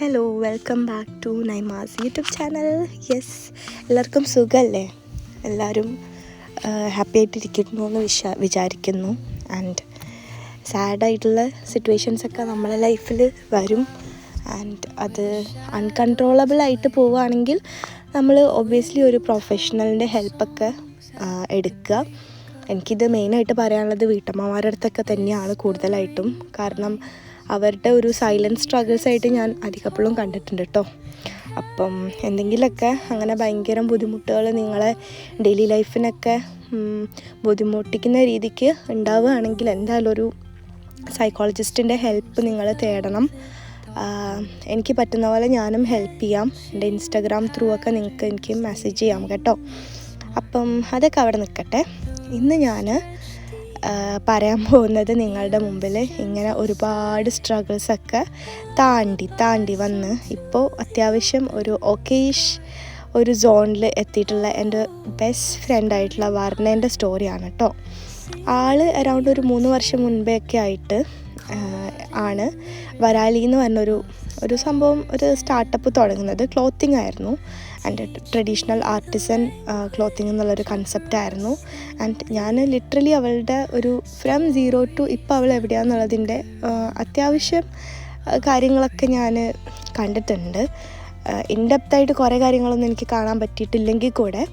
Hello, welcome back to Naima's YouTube channel. Yes, എല്ലാവർക്കും സുഖമല്ലേ? എല്ലാവരും ഹാപ്പി ആയിട്ടിരിക്കുന്നു എന്ന് വിചാരിക്കുന്നു. ആൻഡ് സാഡായിട്ടുള്ള സിറ്റുവേഷൻസൊക്കെ നമ്മളെ ലൈഫിൽ വരും. ആൻഡ് അത് അൺകൺട്രോളബിളായിട്ട് പോവുകയാണെങ്കിൽ നമ്മൾ ഒബ്വിയസ്ലി ഒരു പ്രൊഫഷണലിൻ്റെ ഹെൽപ്പൊക്കെ എടുക്കുക. എനിക്കിത് മെയിനായിട്ട് പറയാനുള്ളത് വീട്ടമ്മമാരുടെ അടുത്തൊക്കെ തന്നെയാണ് കൂടുതലായിട്ടും. കാരണം അവരുടെ ഒരു സൈലൻറ്റ് സ്ട്രഗിൾസായിട്ട് ഞാൻ അധികപ്പോഴും കണ്ടിട്ടുണ്ട് കേട്ടോ. അപ്പം എന്തെങ്കിലുമൊക്കെ അങ്ങനെ ഭയങ്കര ബുദ്ധിമുട്ടുകൾ നിങ്ങളെ ഡെയിലി ലൈഫിനൊക്കെ ബുദ്ധിമുട്ടിക്കുന്ന രീതിക്ക് ഉണ്ടാവുകയാണെങ്കിൽ എന്തായാലും ഒരു സൈക്കോളജിസ്റ്റിൻ്റെ ഹെൽപ്പ് നിങ്ങൾ തേടണം. എനിക്ക് പറ്റുന്ന പോലെ ഞാനും ഹെൽപ്പ് ചെയ്യാം. എൻ്റെ ഇൻസ്റ്റാഗ്രാം ത്രൂ ഒക്കെ എനിക്ക് മെസ്സേജ് ചെയ്യാം കേട്ടോ. അപ്പം അതൊക്കെ അവിടെ നിൽക്കട്ടെ. ഇന്ന് ഞാൻ പറയാൻ പോകുന്നത് നിങ്ങളുടെ മുമ്പിൽ ഇങ്ങനെ ഒരുപാട് സ്ട്രഗിൾസൊക്കെ താണ്ടി വന്ന് ഇപ്പോൾ അത്യാവശ്യം ഒരു സോണിൽ എത്തിയിട്ടുള്ള എൻ്റെ ബെസ്റ്റ് ഫ്രണ്ടായിട്ടുള്ള വർണ്ണേൻ്റെ സ്റ്റോറിയാണ് കേട്ടോ. ആൾ അറൗണ്ട് ഒരു 3 വർഷം മുൻപേ ഒക്കെ ആയിട്ട് ആണ് വരാലി എന്ന് പറഞ്ഞൊരു സംഭവം, ഒരു സ്റ്റാർട്ടപ്പ് തുടങ്ങുന്നത്. ക്ലോത്തിങ് ആയിരുന്നു. ആൻഡ് ട്രഡീഷണൽ ആർട്ടിസൻ ക്ലോത്തിങ് എന്നുള്ളൊരു കൺസെപ്റ്റായിരുന്നു. ആൻഡ് ഞാൻ ലിറ്ററലി അവളുടെ ഒരു ഫ്രം 0 to ഇപ്പോൾ അവൾ എവിടെയാണെന്നുള്ളതിൻ്റെ അത്യാവശ്യം കാര്യങ്ങളൊക്കെ ഞാൻ കണ്ടിട്ടുണ്ട്. ഇൻഡെപ്തായിട്ട് കുറേ കാര്യങ്ങളൊന്നും എനിക്ക് കാണാൻ പറ്റിയിട്ടില്ലെങ്കിൽ കൂടെ.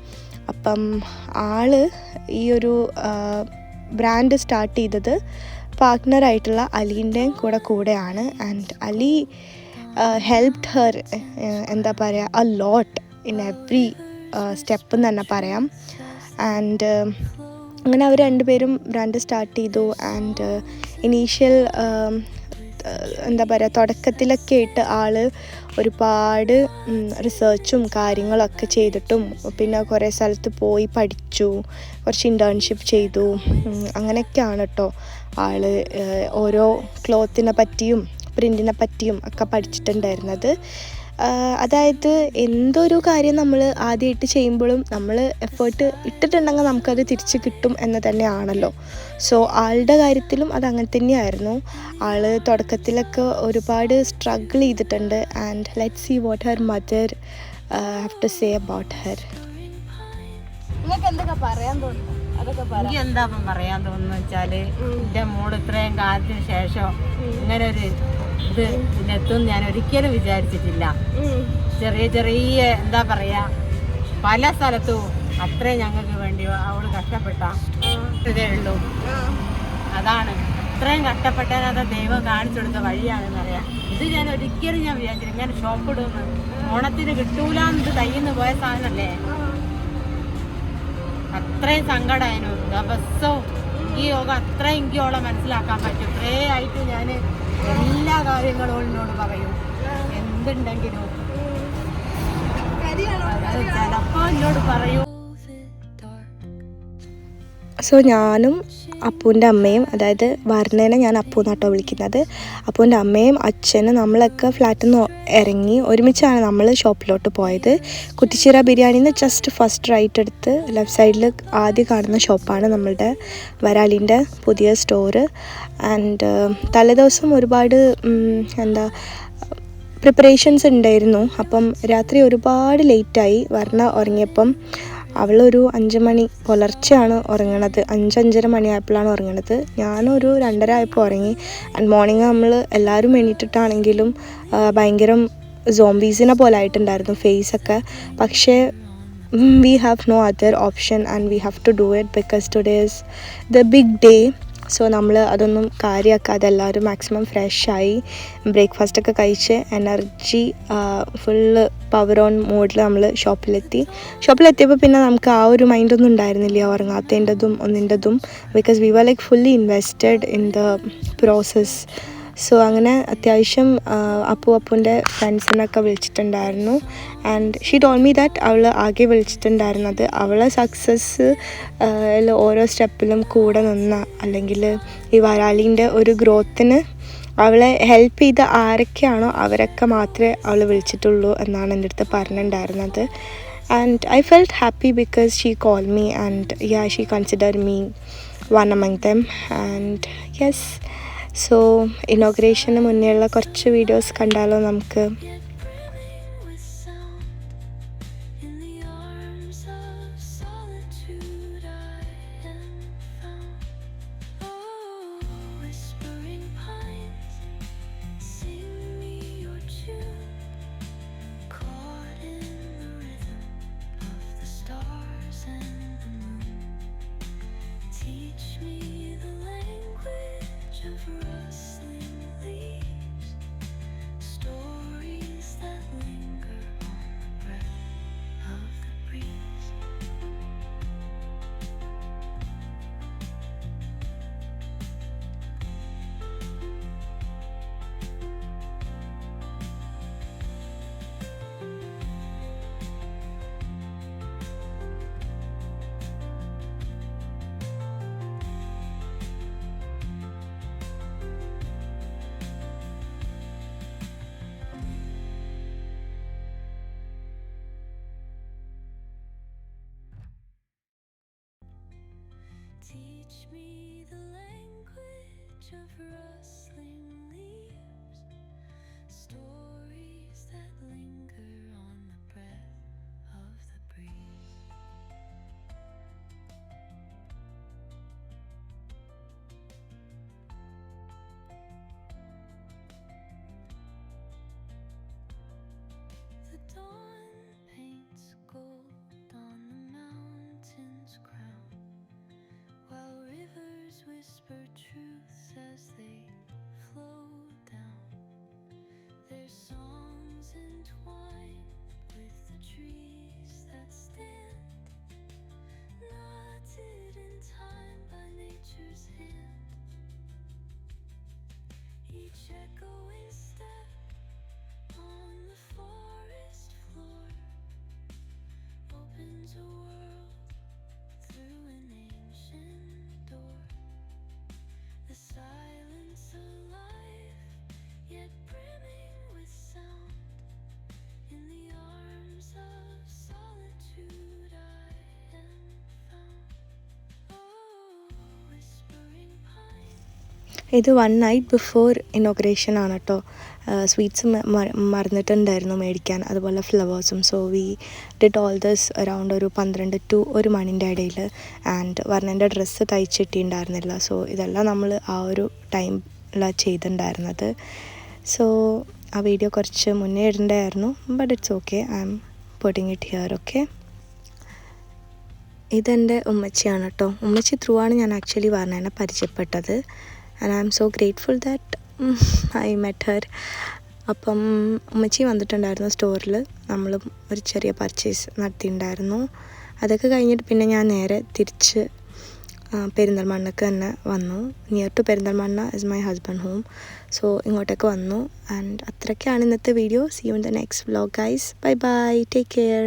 അപ്പം ആൾ ഈ ഒരു ബ്രാൻഡ് സ്റ്റാർട്ട് ചെയ്തത് പാർട്ട്ണറായിട്ടുള്ള അലീൻ്റെയും കൂടെയാണ്. ആൻഡ് അലി ഹെൽപ്ഡ് ഹെർ എന്താ പറയുക അ ലോട്ട് ഇൻ എവ്രി സ്റ്റെപ്പ് എന്ന് തന്നെ പറയാം. ആൻഡ് അങ്ങനെ അവർ രണ്ടുപേരും ബ്രാൻഡ് സ്റ്റാർട്ട് ചെയ്തു. ആൻഡ് ഇനീഷ്യൽ എന്താ പറയുക തുടക്കത്തിലൊക്കെ ആയിട്ട് ആൾ ഒരുപാട് റിസർച്ചും കാര്യങ്ങളൊക്കെ ചെയ്തിട്ടും പിന്നെ കുറേ സ്ഥലത്ത് പോയി പഠിച്ചു, കുറച്ച് ഇൻറ്റേൺഷിപ്പ് ചെയ്തു. അങ്ങനെയൊക്കെയാണ് കേട്ടോ ആൾ ഓരോ ക്ലോത്തിനെ പറ്റിയും പ്രിൻറ്റിനെ പറ്റിയും ഒക്കെ പഠിച്ചിട്ടുണ്ടായിരുന്നത്. അതായത് എന്തൊരു കാര്യം നമ്മൾ ആദ്യമായിട്ട് ചെയ്യുമ്പോഴും നമ്മൾ എഫേർട്ട് ഇട്ടിട്ടുണ്ടെങ്കിൽ നമുക്കത് തിരിച്ച് കിട്ടും എന്ന് തന്നെയാണല്ലോ. സോ ആളുടെ കാര്യത്തിലും അത് അങ്ങനെ തന്നെയായിരുന്നു. ആൾ തുടക്കത്തിലൊക്കെ ഒരുപാട് സ്ട്രഗിൾ ചെയ്തിട്ടുണ്ട്. And let's see what her mother have to say about her. നിങ്ങൾക്ക് എന്തൊക്കെ പറയാൻ തോന്നുന്നു? എനിക്ക് എന്താ പറയാൻ തോന്നുന്നു വെച്ചാൽ, എൻ്റെ മോള് ഇത്രയും കാലത്തിന് ശേഷം ഇങ്ങനെ ഒരു ഇത് ഇതിനെത്തും ഞാൻ ഒരിക്കലും വിചാരിച്ചിട്ടില്ല. ചെറിയ എന്താ പറയാ, പല സ്ഥലത്തും അത്രയും ഞങ്ങൾക്ക് വേണ്ടി അവള് കഷ്ടപ്പെട്ട ഇതേ ഉള്ളൂ. അതാണ് ഇത്രയും കഷ്ടപ്പെട്ടത് ദൈവം കാണിച്ചു കൊടുത്ത വഴിയാണെന്നറിയാം. ഇത് ഞാൻ ഒരിക്കലും വിചാരിച്ചില്ല ഇങ്ങനെ ഷോപ്പ് ഇടുന്നു. ഓണത്തിന് കിട്ടൂലെന്ന് കയ്യിന്ന് പോയ സാധനമല്ലേ. അത്രയും സങ്കടമായിരുന്നു ദിവസവും. ഈ യോഗ അത്രയും എനിക്കോളം മനസ്സിലാക്കാൻ പറ്റും. ഇത്രേ ആയിട്ട് ഞാൻ എല്ലാ കാര്യങ്ങളും എന്നോട് പറയും. എന്തുണ്ടെങ്കിലും ചിലപ്പോൾ എന്നോട് പറയും. സോ ഞാനും അപ്പൂൻ്റെ അമ്മയും, അതായത് വർണ്ണേനെ ഞാൻ അപ്പൂ എന്നാട്ടോ വിളിക്കുന്നത്, അപ്പൂൻ്റെ അമ്മയും അച്ഛനും നമ്മളൊക്കെ ഫ്ലാറ്റിൽ നിന്ന് ഇറങ്ങി ഒരുമിച്ചാണ് നമ്മൾ ഷോപ്പിലോട്ട് പോയത്. കുറ്റിച്ചിറ ബിരിയാണിന്ന് ജസ്റ്റ് ഫസ്റ്റ് റൈറ്റ് എടുത്ത് ലെഫ്റ്റ് സൈഡിൽ ആദ്യം കാണുന്ന ഷോപ്പാണ് നമ്മളുടെ വരാലിൻ്റെ പുതിയ സ്റ്റോറ്. ആൻഡ് തലേദിവസം ഒരുപാട് പ്രിപ്പറേഷൻസ് ഉണ്ടായിരുന്നു. അപ്പം രാത്രി ഒരുപാട് ലേറ്റായി. വർണ്ണ ഉറങ്ങിയപ്പം അവളൊരു 5 മണി പുലർച്ചെയാണ് ഉറങ്ങണത്. 5-5:30 മണിയായപ്പോഴാണ് ഉറങ്ങണത്. ഞാനൊരു 2:30 ആയപ്പോൾ ഉറങ്ങി. ആൻഡ് മോർണിംഗ് നമ്മൾ എല്ലാവരും എണീറ്റിട്ടാണെങ്കിലും ഭയങ്കര സോംബീസിനെ പോലെ ആയിട്ടുണ്ടായിരുന്നു ഫേസൊക്കെ. പക്ഷേ we have no other option and we have to do it because today is the big day. So നമ്മൾ അതൊന്നും കാര്യമാക്കാതെ എല്ലാവരും മാക്സിമം ഫ്രഷായി ബ്രേക്ക്ഫാസ്റ്റൊക്കെ കഴിച്ച് എനർജി ഫുള്ള് പവർ ഓൺ മോഡിൽ നമ്മൾ ഷോപ്പിലെത്തിയപ്പോൾ പിന്നെ നമുക്ക് ആ ഒരു മൈൻഡൊന്നും ഉണ്ടായിരുന്നില്ല ഉറങ്ങാത്തതിൻ്റെതും ഒന്നിൻ്റെതും. Because we were like fully invested in the process. So അങ്ങനെ അത്യാവശ്യം അപ്പൂൻ്റെ ഫ്രണ്ട്സിനൊക്കെ വിളിച്ചിട്ടുണ്ടായിരുന്നു. And she told me that അവൾ ആകെ വിളിച്ചിട്ടുണ്ടായിരുന്നത് അവളെ സക്സസ് ഓരോ സ്റ്റെപ്പിലും കൂടെ നിന്ന, അല്ലെങ്കിൽ ഈ വരാലിൻ്റെ ഒരു ഗ്രോത്തിന് അവളെ ഹെൽപ്പ് ചെയ്ത ആരൊക്കെയാണോ അവരൊക്കെ മാത്രമേ അവൾ വിളിച്ചിട്ടുള്ളൂ എന്നാണ് എൻ്റെ അടുത്ത് പറഞ്ഞിട്ടുണ്ടായിരുന്നത്. And I felt happy because she call me and she consider me one among them. And yes, so ഇനോഗ്രേഷന് മുന്നേയുള്ള കുറച്ച് വീഡിയോസ് കണ്ടാലോ നമുക്ക്? Teach me the language of rustling leaves, stories that linger on the breath of the breeze. The dawn paints gold on the mountain's crown, while rivers whisper truths as they flow down. Their songs entwined with the trees that stand, knotted in time by nature's hand. Each echoing step on the forest floor opens a world through an ancient door. The silence alive, yet brimming with sound. In the arms of solitude I am found. Oh, whispering pine. ഇത് 1 night before inauguration ആണ് കേട്ടോ. Sweets മറന്നിട്ടുണ്ടായിരുന്നു മേടിക്കാൻ, അതുപോലെ ഫ്ലവേഴ്സും. So we did all this around ഒരു 12 to 1 മണിൻ്റെ ഇടയിൽ. ആൻഡ് വർണ്ണൻ്റെ ഡ്രസ്സ് തയ്ച്ചിട്ടുണ്ടായിരുന്നില്ല. സോ ഇതെല്ലാം നമ്മൾ ആ ഒരു ടൈമിലാണ് ചെയ്തിട്ടുണ്ടായിരുന്നത്. സോ ആ വീഡിയോ കുറച്ച് മുന്നേ ഇടണ്ടായിരുന്നു. But it's okay, I am putting it here. Okay, ഇതെൻ്റെ ഉമ്മച്ചിയാണ് കേട്ടോ. ഉമ്മച്ചി ത്രൂ ആണ് ഞാൻ ആക്ച്വലി വർണ്ണനെ പരിചയപ്പെട്ടത്. And I M so grateful that I met Har. അപ്പം ഉമ്മച്ചി വന്നിട്ടുണ്ടായിരുന്നു സ്റ്റോറിൽ. നമ്മൾ ഒരു ചെറിയ പർച്ചേസ് നടത്തിയിട്ടുണ്ടായിരുന്നു. അതൊക്കെ കഴിഞ്ഞിട്ട് പിന്നെ ഞാൻ നേരെ തിരിച്ച് പെരിന്തൽമണ്ണക്ക് തന്നെ വന്നു. Near to Perinthalmanna is my husband home. So ഇങ്ങോട്ടേക്ക് വന്നു. ആൻഡ് അത്രയ്ക്കാണ് ഇന്നത്തെ video. See you in the next vlog guys. Bye bye, take care.